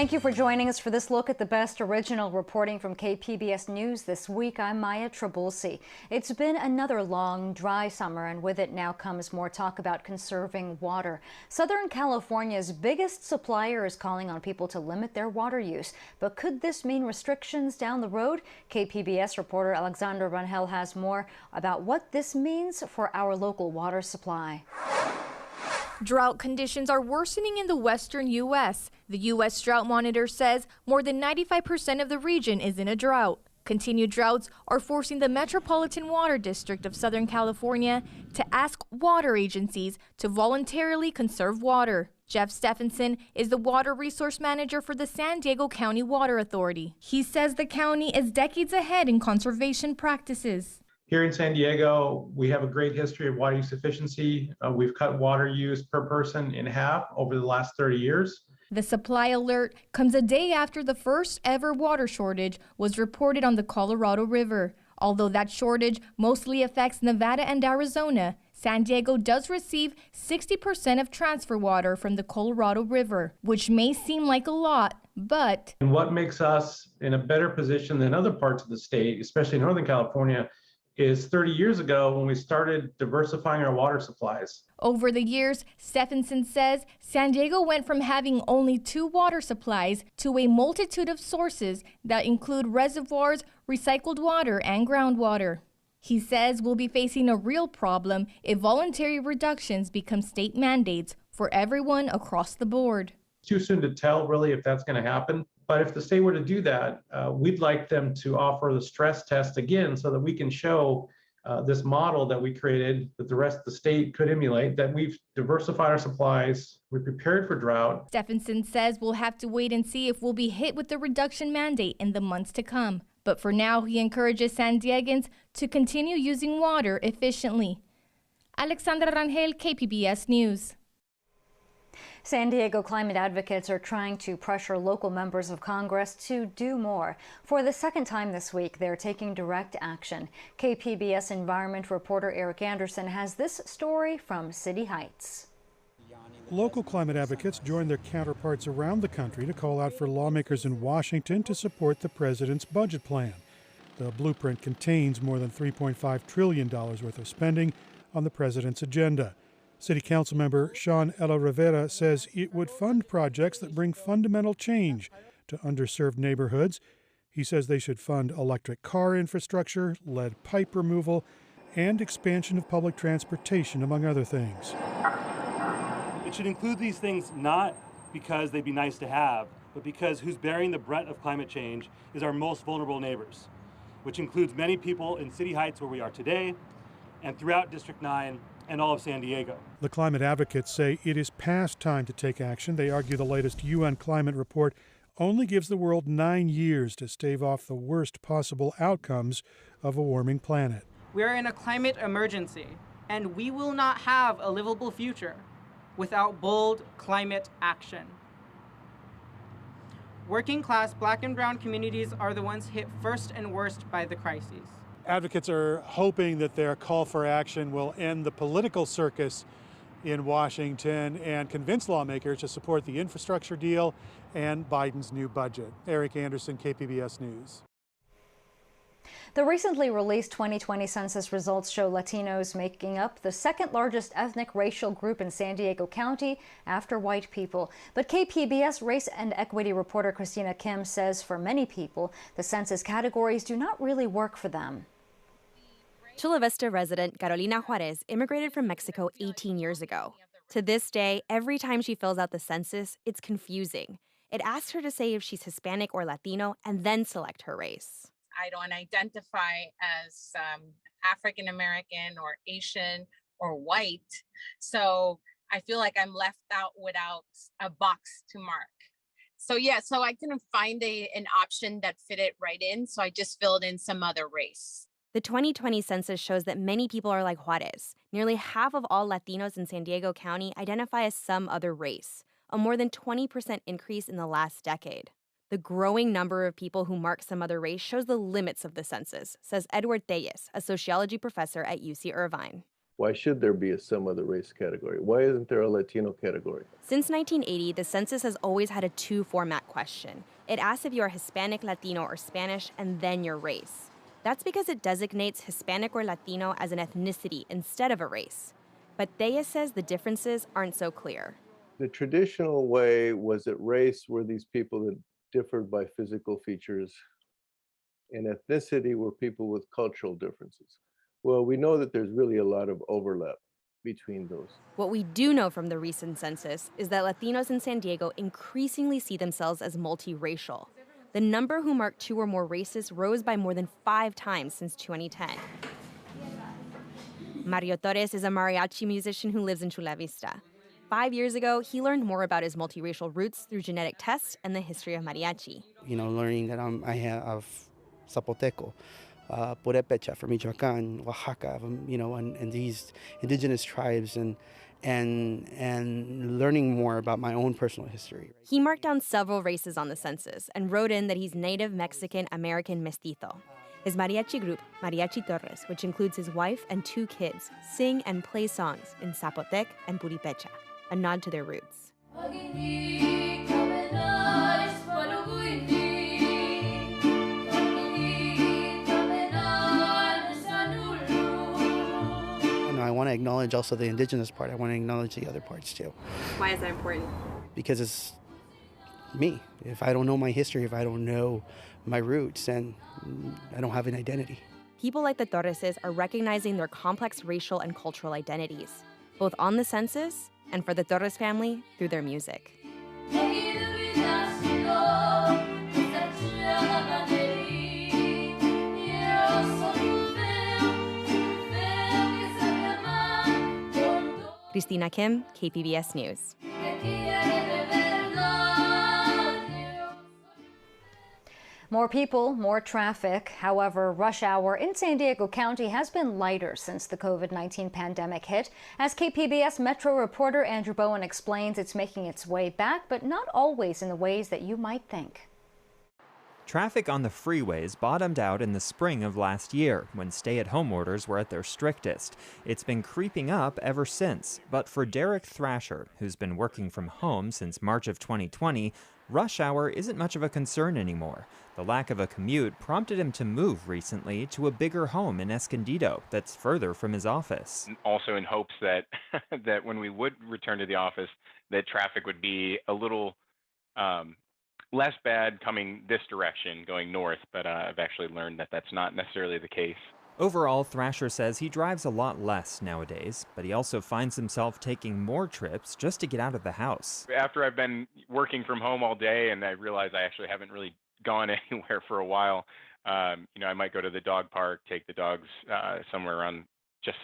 Thank you for joining us for this look at the best original reporting from KPBS News this week. I'm Maya Trabulsi. It's been another long, dry summer, and with it now comes more talk about conserving water. Southern California's biggest supplier is calling on people to limit their water use. But could this mean restrictions down the road? KPBS reporter Alexandra Rangel has more about what this means for our local water supply. Drought conditions are worsening in the western U.S. The U.S. Drought Monitor says more than 95% of the region is in a drought. Continued droughts are forcing the Metropolitan Water District of Southern California to ask water agencies to voluntarily conserve water. Jeff Stephenson is the water resource manager for the San Diego County Water Authority. He says the county is decades ahead in conservation practices. Here in San Diego, we have a great history of water use efficiency. We've cut water use per person in half over the last 30 years. The supply alert comes a day after the first ever water shortage was reported on the Colorado River. Although that shortage mostly affects Nevada and Arizona, San Diego does receive 60% of transfer water from the Colorado River, which may seem like a lot, but... And what makes us in a better position than other parts of the state, especially Northern California, is 30 years ago when we started diversifying our water supplies. Over the years, Stephenson says San Diego went from having only 2 water supplies to a multitude of sources that include reservoirs, recycled water, and groundwater. He says we'll be facing a real problem if voluntary reductions become state mandates for everyone across the board. Too soon to tell really if that's going to happen. But if the state were to do that, we'd like them to offer the stress test again so that we can show this model that we created that the rest of the state could emulate, that we've diversified our supplies, we're prepared for drought. Stephenson says we'll have to wait and see if we'll be hit with the reduction mandate in the months to come. But for now, he encourages San Diegans to continue using water efficiently. Alexandra Rangel, KPBS News. San Diego climate advocates are trying to pressure local members of Congress to do more. For the second time this week, they're taking direct action. KPBS environment reporter Eric Anderson has this story from City Heights. Local climate advocates joined their counterparts around the country to call out for lawmakers in Washington to support the president's budget plan. The blueprint contains more than $3.5 trillion worth of spending on the president's agenda. City Council member Sean Ella Rivera says it would fund projects that bring fundamental change to underserved neighborhoods. He says they should fund electric car infrastructure, lead pipe removal, and expansion of public transportation, among other things. It should include these things not because they'd be nice to have, but because who's bearing the brunt of climate change is our most vulnerable neighbors, which includes many people in City Heights where we are today and throughout District 9 and all of San Diego. The climate advocates say it is past time to take action. They argue the latest UN climate report only gives the world 9 years to stave off the worst possible outcomes of a warming planet. We are in a climate emergency, and we will not have a livable future without bold climate action. Working class Black and brown communities are the ones hit first and worst by the crises. Advocates are hoping that their call for action will end the political circus in Washington and convince lawmakers to support the infrastructure deal and Biden's new budget. Eric Anderson, KPBS News. The recently released 2020 census results show Latinos making up the second largest ethnic racial group in San Diego County after white people. But KPBS race and equity reporter Christina Kim says for many people, the census categories do not really work for them. Chula Vista resident Carolina Juarez immigrated from Mexico 18 years ago. To this day, every time she fills out the census, it's confusing. It asks her to say if she's Hispanic or Latino and then select her race. I don't identify as African American or Asian or white, so I feel like I'm left out without a box to mark. So I couldn't find an option that fit it right in, so I just filled in some other race. The 2020 census shows that many people are like Juarez. Nearly half of all Latinos in San Diego County identify as some other race, a more than 20% increase in the last decade. The growing number of people who mark some other race shows the limits of the census, says Edward Telles, a sociology professor at UC Irvine. Why should there be a some other race category? Why isn't there a Latino category? Since 1980, the census has always had a two-format question. It asks if you are Hispanic, Latino, or Spanish, and then your race. That's because it designates Hispanic or Latino as an ethnicity instead of a race. But Thea says the differences aren't so clear. The traditional way was that race were these people that differed by physical features, and ethnicity were people with cultural differences. Well, we know that there's really a lot of overlap between those. What we do know from the recent census is that Latinos in San Diego increasingly see themselves as multiracial. The number who mark 2 or more races rose by more than 5 times since 2010. Mario Torres is a mariachi musician who lives in Chula Vista. 5 years ago, he learned more about his multiracial roots through genetic tests and the history of mariachi. You know, learning that I have Zapoteco, Purépecha from Michoacán, Oaxaca, you know, and these indigenous tribes, and learning more about my own personal history. He marked down several races on the census and wrote in that he's Native Mexican American Mestizo. His mariachi group, Mariachi Torres, which includes his wife and 2 kids, sing and play songs in Zapotec and Purépecha, a nod to their roots. I want to acknowledge also the indigenous part. I want to acknowledge the other parts too. Why is that important? Because it's me. If I don't know my history, if I don't know my roots, then I don't have an identity. People like the Torreses are recognizing their complex racial and cultural identities, both on the census and for the Torres family through their music. Christina Kim, KPBS News. More people, more traffic. However, rush hour in San Diego County has been lighter since the COVID-19 pandemic hit. As KPBS Metro reporter Andrew Bowen explains, it's making its way back, but not always in the ways that you might think. Traffic on the freeways bottomed out in the spring of last year, when stay-at-home orders were at their strictest. It's been creeping up ever since, but for Derek Thrasher, who's been working from home since March of 2020, rush hour isn't much of a concern anymore. The lack of a commute prompted him to move recently to a bigger home in Escondido that's further from his office. Also in hopes that that when we would return to the office, that traffic would be a little less bad coming this direction, going north, but I've actually learned that that's not necessarily the case. Overall, Thrasher says he drives a lot less nowadays, but he also finds himself taking more trips just to get out of the house. After I've been working from home all day and I realize I actually haven't really gone anywhere for a while, you know, I might go to the dog park, take the dogs somewhere around, just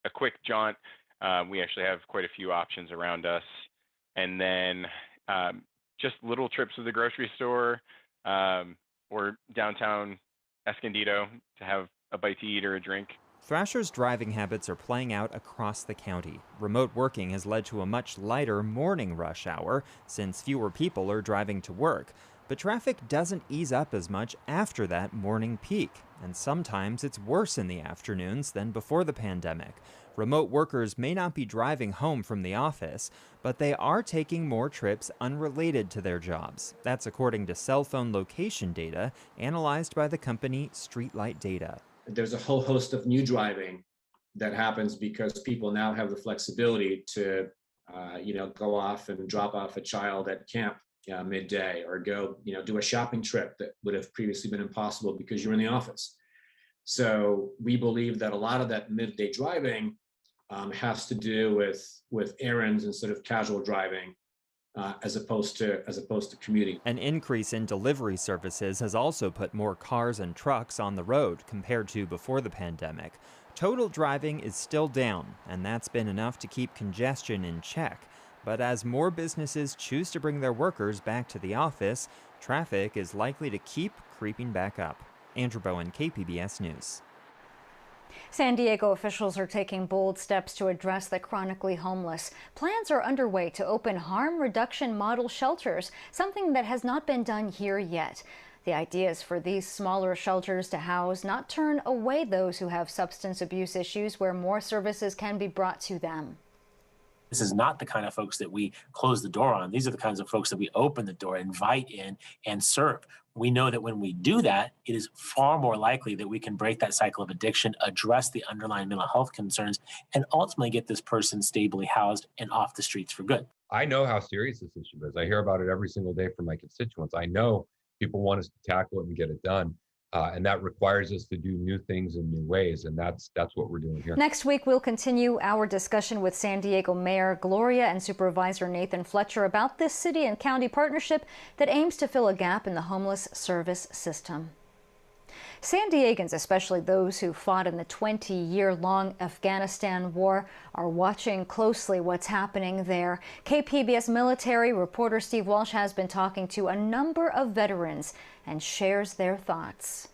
a quick jaunt. We actually have quite a few options around us. And then just little trips to the grocery store or downtown Escondido to have a bite to eat or a drink. Thrasher's driving habits are playing out across the county. Remote working has led to a much lighter morning rush hour since fewer people are driving to work. But traffic doesn't ease up as much after that morning peak, and sometimes it's worse in the afternoons than before the pandemic. Remote workers may not be driving home from the office, but they are taking more trips unrelated to their jobs. That's according to cell phone location data analyzed by the company Streetlight Data. There's a whole host of new driving that happens because people now have the flexibility to, go off and drop off a child at camp midday, or go, do a shopping trip that would have previously been impossible because you're in the office. So we believe that a lot of that midday driving has to do with errands instead of casual driving, as opposed to commuting. An increase in delivery services has also put more cars and trucks on the road compared to before the pandemic. Total driving is still down, and that's been enough to keep congestion in check. But as more businesses choose to bring their workers back to the office, traffic is likely to keep creeping back up. Andrew Bowen, KPBS News. San Diego officials are taking bold steps to address the chronically homeless. Plans are underway to open harm reduction model shelters, something that has not been done here yet. The idea is for these smaller shelters to house, not turn away those who have substance abuse issues, where more services can be brought to them. This is not the kind of folks that we close the door on. These are the kinds of folks that we open the door, invite in, and serve. We know that when we do that, it is far more likely that we can break that cycle of addiction, address the underlying mental health concerns, and ultimately get this person stably housed and off the streets for good. I know how serious this issue is. I hear about it every single day from my constituents. I know people want us to tackle it and get it done. And that requires us to do new things in new ways, and that's what we're doing here. Next week, we'll continue our discussion with San Diego Mayor Gloria and Supervisor Nathan Fletcher about this city and county partnership that aims to fill a gap in the homeless service system. San Diegans, especially those who fought in the 20-year-long Afghanistan war, are watching closely what's happening there. KPBS military reporter Steve Walsh has been talking to a number of veterans and shares their thoughts.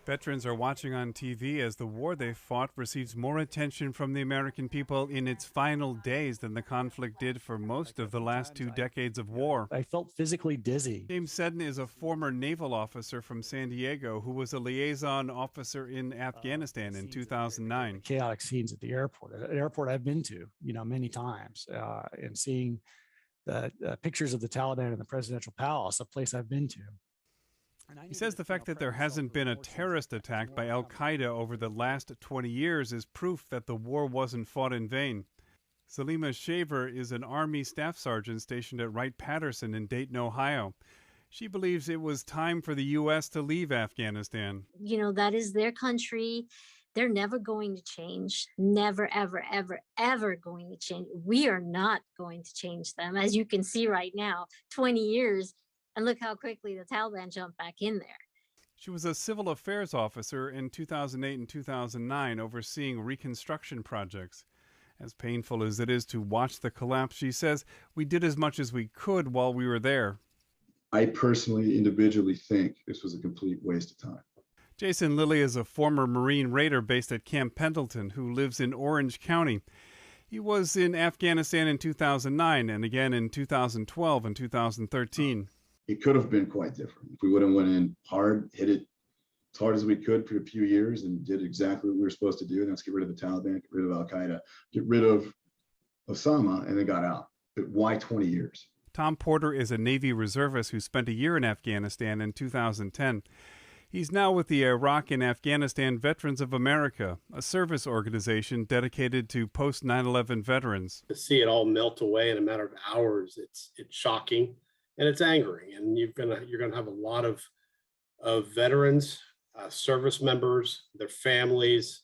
Veterans are watching on TV as the war they fought receives more attention from the American people in its final days than the conflict did for most of the last 2 decades of war. I felt physically dizzy. James Seddon is a former naval officer from San Diego who was a liaison officer in Afghanistan in 2009. Chaotic scenes at the airport, an airport I've been to, many times, and seeing the pictures of the Taliban in the presidential palace, a place I've been to. He says the fact that there hasn't been a terrorist attack by al-Qaeda over the last 20 years is proof that the war wasn't fought in vain. Salima Shaver is an Army staff sergeant stationed at Wright-Patterson in Dayton, Ohio. She believes it was time for the U.S. to leave Afghanistan. That is their country. They're never going to change. Never, ever, ever, ever going to change. We are not going to change them. As you can see right now, 20 years. And look how quickly the Taliban jumped back in there. She was a civil affairs officer in 2008 and 2009, overseeing reconstruction projects. As painful as it is to watch the collapse, she says, we did as much as we could while we were there. I personally, individually think this was a complete waste of time. Jason Lilly is a former Marine Raider based at Camp Pendleton who lives in Orange County. He was in Afghanistan in 2009 and again in 2012 and 2013. It could have been quite different if we would have went in hard, hit it as hard as we could for a few years and did exactly what we were supposed to do. And that's get rid of the Taliban, get rid of al-Qaeda, get rid of Osama, and they got out. But why 20 years? Tom Porter is a Navy reservist who spent a year in Afghanistan in 2010. He's now with the Iraq and Afghanistan Veterans of America, a service organization dedicated to post-9/11 veterans. To see it all melt away in a matter of hours, it's shocking. And it's angering, and you're gonna have a lot of veterans, service members, their families,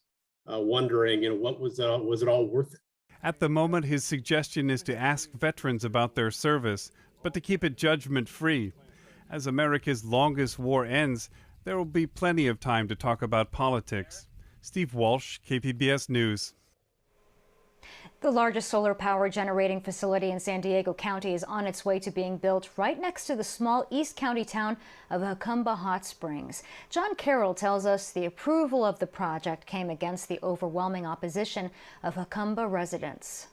wondering, what was it all worth it? At the moment, his suggestion is to ask veterans about their service, but to keep it judgment-free. As America's longest war ends, there will be plenty of time to talk about politics. Steve Walsh, KPBS News. The largest solar power generating facility in San Diego County is on its way to being built right next to the small East County town of Jacumba Hot Springs. John Carroll tells us the approval of the project came against the overwhelming opposition of Jacumba residents.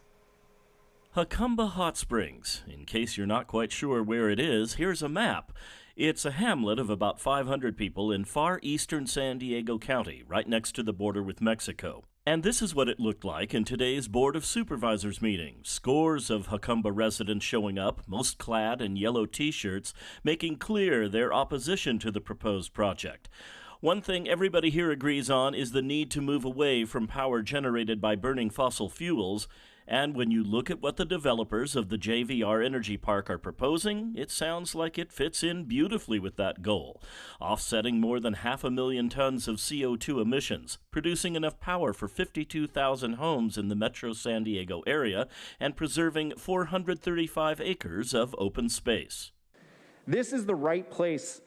Jacumba Hot Springs. In case you're not quite sure where it is, here's a map. It's a hamlet of about 500 people in far eastern San Diego County, right next to the border with Mexico. And this is what it looked like in today's Board of Supervisors meeting. Scores of Jacumba residents showing up, most clad in yellow T-shirts, making clear their opposition to the proposed project. One thing everybody here agrees on is the need to move away from power generated by burning fossil fuels. And when you look at what the developers of the JVR Energy Park are proposing, it sounds like it fits in beautifully with that goal, offsetting more than 500,000 tons of CO2 emissions, producing enough power for 52,000 homes in the metro San Diego area, and preserving 435 acres of open space. This is the right place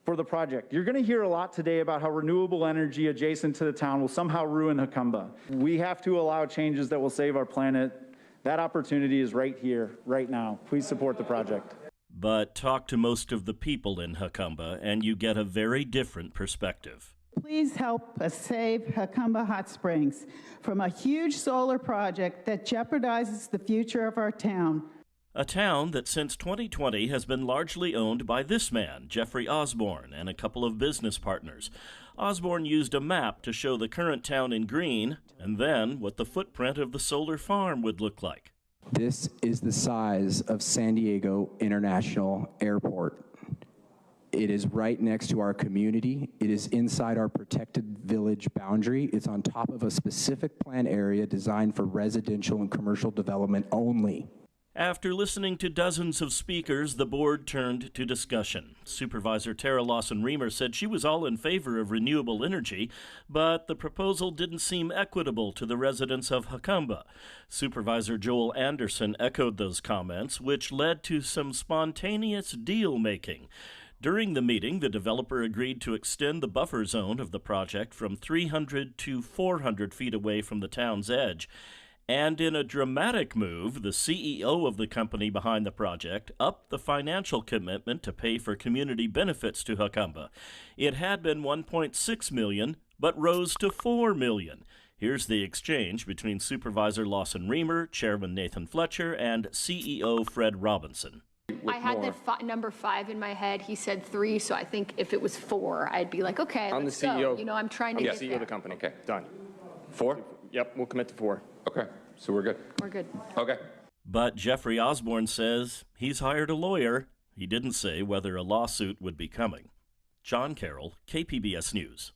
for the project. You're going to hear a lot today about how renewable energy adjacent to the town will somehow ruin Jacumba. We have to allow changes that will save our planet. That opportunity is right here, right now. Please support the project. But talk to most of the people in Jacumba and you get a very different perspective. Please help us save Jacumba Hot Springs from a huge solar project that jeopardizes the future of our town. A town that since 2020 has been largely owned by this man, Jeffrey Osborne, and a couple of business partners. Osborne used a map to show the current town in green, and then what the footprint of the solar farm would look like. This is the size of San Diego International Airport. It is right next to our community. It is inside our protected village boundary. It's on top of a specific plan area designed for residential and commercial development only. After listening to dozens of speakers, the board turned to discussion. Supervisor Tara Lawson-Remer said she was all in favor of renewable energy, but the proposal didn't seem equitable to the residents of Jacumba. Supervisor Joel Anderson echoed those comments, which led to some spontaneous deal-making. During the meeting, the developer agreed to extend the buffer zone of the project from 300 to 400 feet away from the town's edge. And in a dramatic move, the CEO of the company behind the project upped the financial commitment to pay for community benefits to Jacumba. It had been $1.6 million, but rose to $4 million. Here's the exchange between Supervisor Lawson-Remer, Chairman Nathan Fletcher, and CEO Fred Robinson. I had the number 5 in my head. He said 3, so I think if it was 4, I'd be like, okay, I'm let's the CEO. go. You know, I'm trying to get CEO of there. the company. Okay, done. 4? Yep, we'll commit to 4. Okay, so we're good. We're good. Okay. But Jeffrey Osborne says he's hired a lawyer. He didn't say whether a lawsuit would be coming. John Carroll, KPBS News.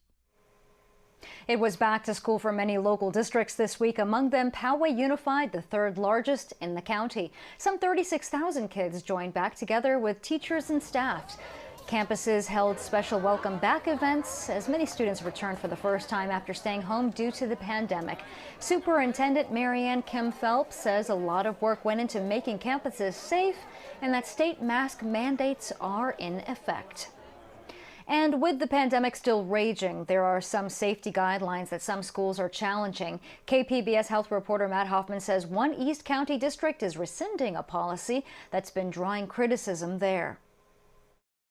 It was back to school for many local districts this week, among them Poway Unified, the third largest in the county. Some 36,000 kids joined back together with teachers and staff. Campuses held special welcome back events as many students returned for the first time after staying home due to the pandemic. Superintendent Marianne Kim Phelps says a lot of work went into making campuses safe and that state mask mandates are in effect. And with the pandemic still raging, there are some safety guidelines that some schools are challenging. KPBS health reporter Matt Hoffman says one East County district is rescinding a policy that's been drawing criticism there.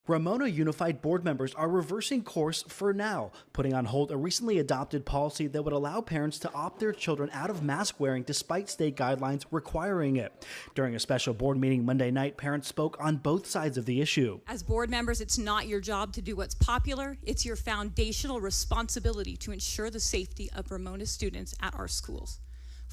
Ramona Unified board members are reversing course for now, putting on hold a recently adopted policy that would allow parents to opt their children out of mask wearing despite state guidelines requiring it. During a special board meeting Monday night, parents spoke on both sides of the issue. As board members, it's not your job to do what's popular. It's your foundational responsibility to ensure the safety of Ramona students at our schools.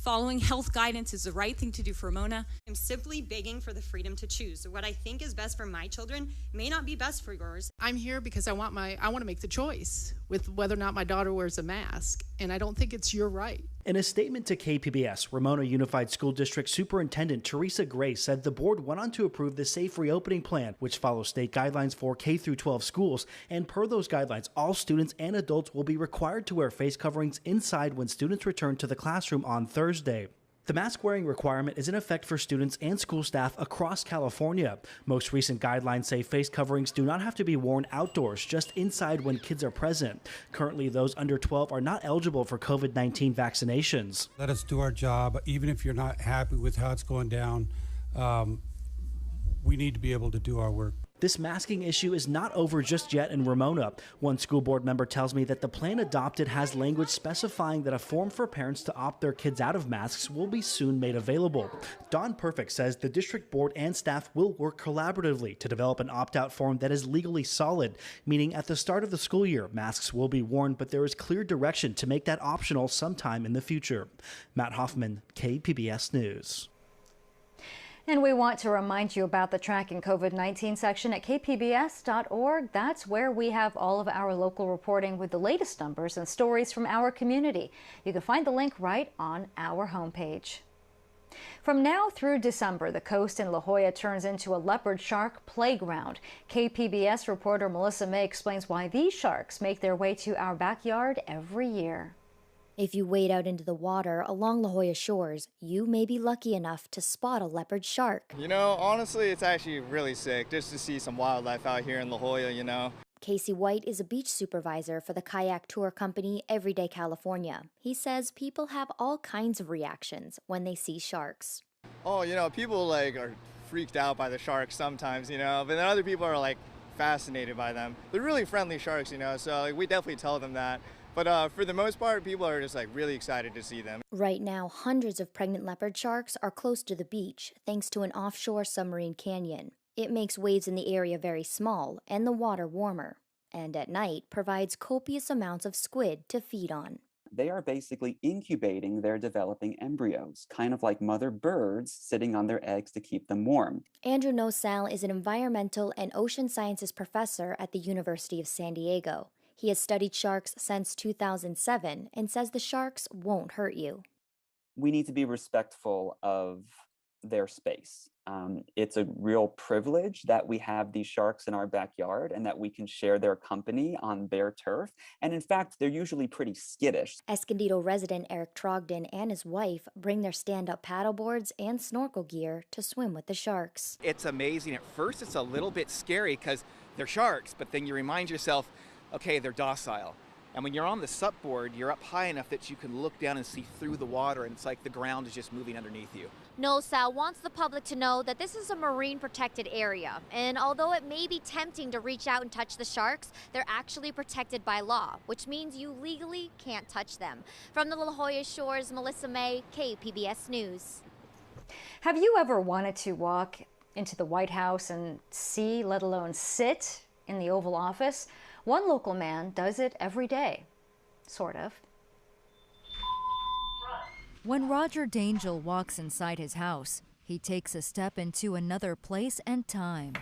Following health guidance is the right thing to do for Ramona. I'm simply begging for the freedom to choose. What I think is best for my children may not be best for yours. I'm here because I want to make the choice with whether or not my daughter wears a mask, and I don't think it's your right. In a statement to KPBS, Ramona Unified School District Superintendent Teresa Gray said the board went on to approve the Safe Reopening Plan, which follows state guidelines for K-12 schools. And per those guidelines, all students and adults will be required to wear face coverings inside when students return to the classroom on Thursday. The mask wearing requirement is in effect for students and school staff across California. Most recent guidelines say face coverings do not have to be worn outdoors, just inside when kids are present. Currently, those under 12 are not eligible for COVID-19 vaccinations. Let us do our job. Even if you're not happy with how it's going down, we need to be able to do our work. This masking issue is not over just yet in Ramona. One school board member tells me that the plan adopted has language specifying that a form for parents to opt their kids out of masks will be soon made available. Don Perfect says the district board and staff will work collaboratively to develop an opt-out form that is legally solid, meaning at the start of the school year, masks will be worn, but there is clear direction to make that optional sometime in the future. Matt Hoffman, KPBS News. And we want to remind you about the Tracking COVID-19 section at kpbs.org. That's where we have all of our local reporting with the latest numbers and stories from our community. You can find the link right on our homepage. From now through December, the coast in La Jolla turns into a leopard shark playground. KPBS reporter Melissa May explains why these sharks make their way to our backyard every year. If you wade out into the water along La Jolla shores, you may be lucky enough to spot a leopard shark. You know, honestly, it's actually really sick just to see some wildlife out here in La Jolla, you know. Casey White is a beach supervisor for the kayak tour company Everyday California. He says people have all kinds of reactions when they see sharks. Oh, you know, people are freaked out by the sharks sometimes, you know, but then other people are fascinated by them. They're really friendly sharks, you know, so we definitely tell them that. But for the most part, people are just like really excited to see them. Right now, hundreds of pregnant leopard sharks are close to the beach thanks to an offshore submarine canyon. It makes waves in the area very small and the water warmer, and at night provides copious amounts of squid to feed on. They are basically incubating their developing embryos, kind of like mother birds sitting on their eggs to keep them warm. Andrew Nosal is an environmental and ocean sciences professor at the University of San Diego. He has studied sharks since 2007 and says the sharks won't hurt you. We need to be respectful of their space. It's a real privilege that we have these sharks in our backyard and that we can share their company on their turf. And in fact, they're usually pretty skittish. Escondido resident Eric Trogdon and his wife bring their stand-up paddleboards and snorkel gear to swim with the sharks. It's amazing. At first, it's a little bit scary because they're sharks, but then you remind yourself, okay, they're docile. And when you're on the sup board, you're up high enough that you can look down and see through the water, and it's like the ground is just moving underneath you. Nosal wants the public to know that this is a marine protected area, and although it may be tempting to reach out and touch the sharks, they're actually protected by law, which means you legally can't touch them. From the La Jolla Shores, Melissa May, KPBS News. Have you ever wanted to walk into the White House and see, let alone sit, in the Oval Office? One local man does it every day, sort of. When Roger Dangel walks inside his house, he takes a step into another place and time.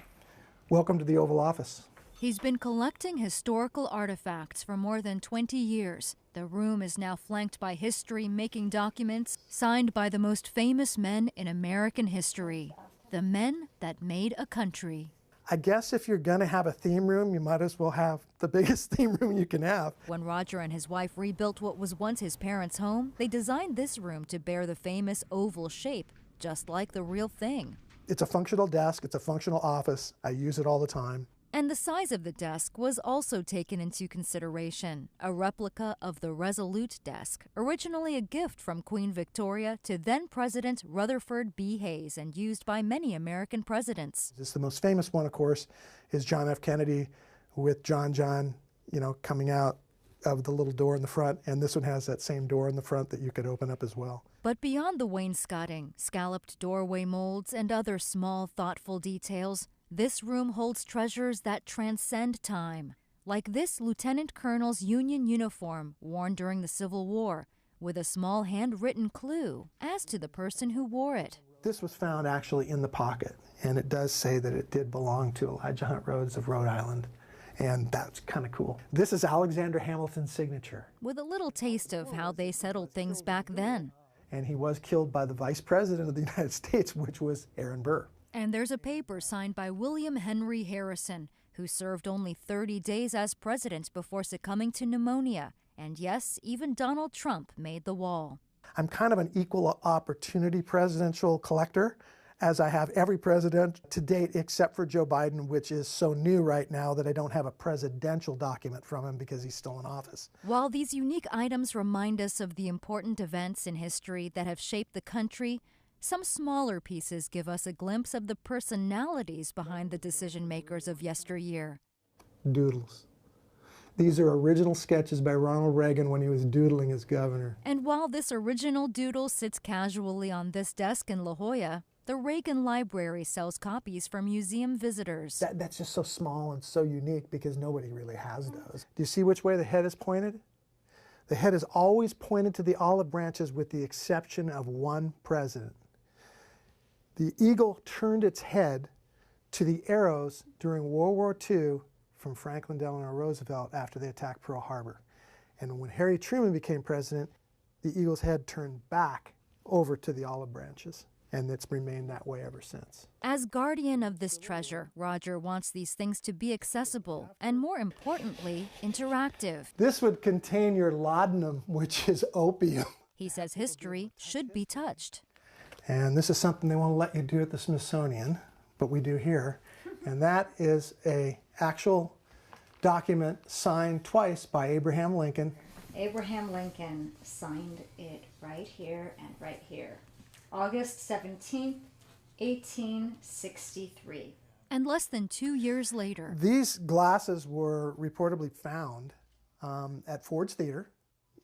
Welcome to the Oval Office. He's been collecting historical artifacts for more than 20 years. The room is now flanked by history-making documents signed by the most famous men in American history, the men that made a country. I guess if you're going to have a theme room, you might as well have the biggest theme room you can have. When Roger and his wife rebuilt what was once his parents' home, they designed this room to bear the famous oval shape, just like the real thing. It's a functional desk. It's a functional office. I use it all the time. And the size of the desk was also taken into consideration, a replica of the Resolute desk, originally a gift from Queen Victoria to then-President Rutherford B. Hayes and used by many American presidents. This the most famous one, of course, is John F. Kennedy with John, coming out of the little door in the front, and this one has that same door in the front that you could open up as well. But beyond the wainscoting, scalloped doorway molds, and other small, thoughtful details, this room holds treasures that transcend time, like this Lieutenant Colonel's Union uniform worn during the Civil War, with a small handwritten clue as to the person who wore it. This was found actually in the pocket, and it does say that it did belong to Elijah Hunt Rhodes of Rhode Island, and that's kind of cool. This is Alexander Hamilton's signature. With a little taste of how they settled things back then. And he was killed by the Vice President of the United States, which was Aaron Burr. And there's a paper signed by William Henry Harrison, who served only 30 days as president before succumbing to pneumonia. And yes, even Donald Trump made the wall. I'm kind of an equal opportunity presidential collector, as I have every president to date except for Joe Biden, which is so new right now that I don't have a presidential document from him because he's still in office. While these unique items remind us of the important events in history that have shaped the country, some smaller pieces give us a glimpse of the personalities behind the decision makers of yesteryear. Doodles. These are original sketches by Ronald Reagan when he was doodling as governor. And while this original doodle sits casually on this desk in La Jolla, the Reagan Library sells copies for museum visitors. That's just so small and so unique because nobody really has those. Do you see which way the head is pointed? The head is always pointed to the olive branches with the exception of one president. The eagle turned its head to the arrows during World War II from Franklin Delano Roosevelt after they attacked Pearl Harbor. And when Harry Truman became president, the eagle's head turned back over to the olive branches. And it's remained that way ever since. As guardian of this treasure, Roger wants these things to be accessible and, more importantly, interactive. This would contain your laudanum, which is opium. He says history should be touched. And this is something they won't let you do at the Smithsonian, but we do here. And that is an actual document signed twice by Abraham Lincoln. Abraham Lincoln signed it right here and right here. August 17th, 1863. And less than 2 years later, these glasses were reportedly found at Ford's Theater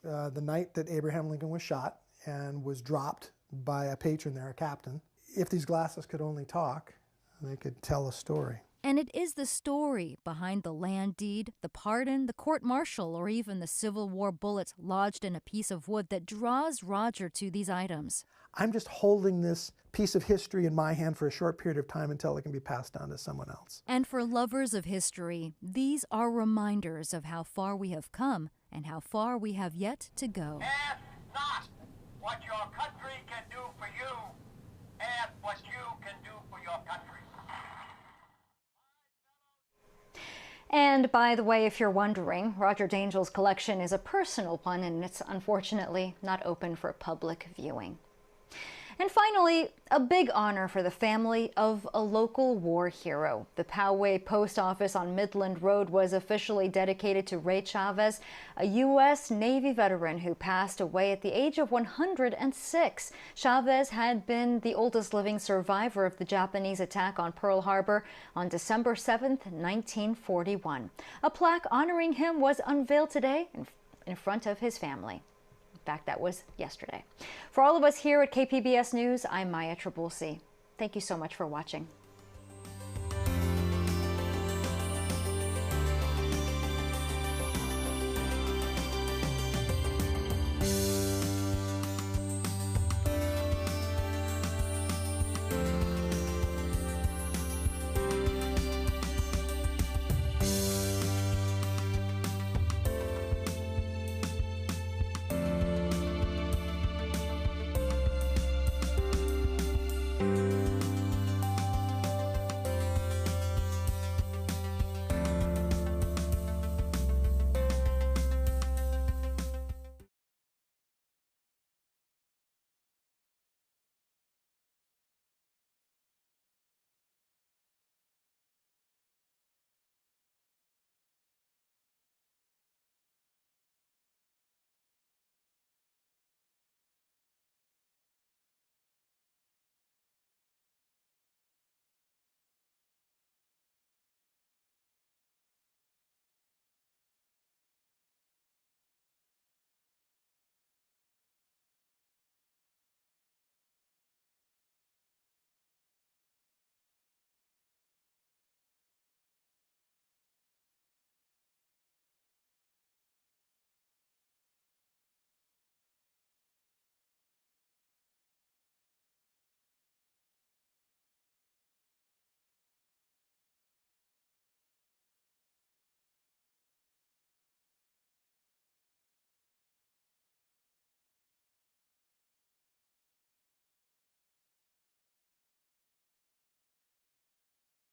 the night that Abraham Lincoln was shot and was dropped by a patron there, a captain. If these glasses could only talk, they could tell a story. And it is the story behind the land deed, the pardon, the court-martial, or even the Civil War bullets lodged in a piece of wood that draws Roger to these items. I'm just holding this piece of history in my hand for a short period of time until it can be passed on to someone else. And for lovers of history, these are reminders of how far we have come and how far we have yet to go. Ask not what your country can do for you. Ask what you can do for your country. And by the way, if you're wondering, Roger Dangel's collection is a personal one, and it's unfortunately not open for public viewing. And finally, a big honor for the family of a local war hero. The Poway Post Office on Midland Road was officially dedicated to Ray Chavez, a U.S. Navy veteran who passed away at the age of 106. Chavez had been the oldest living survivor of the Japanese attack on Pearl Harbor on December 7th, 1941. A plaque honoring him was unveiled today in front of his family. In fact, that was yesterday. For all of us here at KPBS News, I'm Maya Trabulsi. Thank you so much for watching.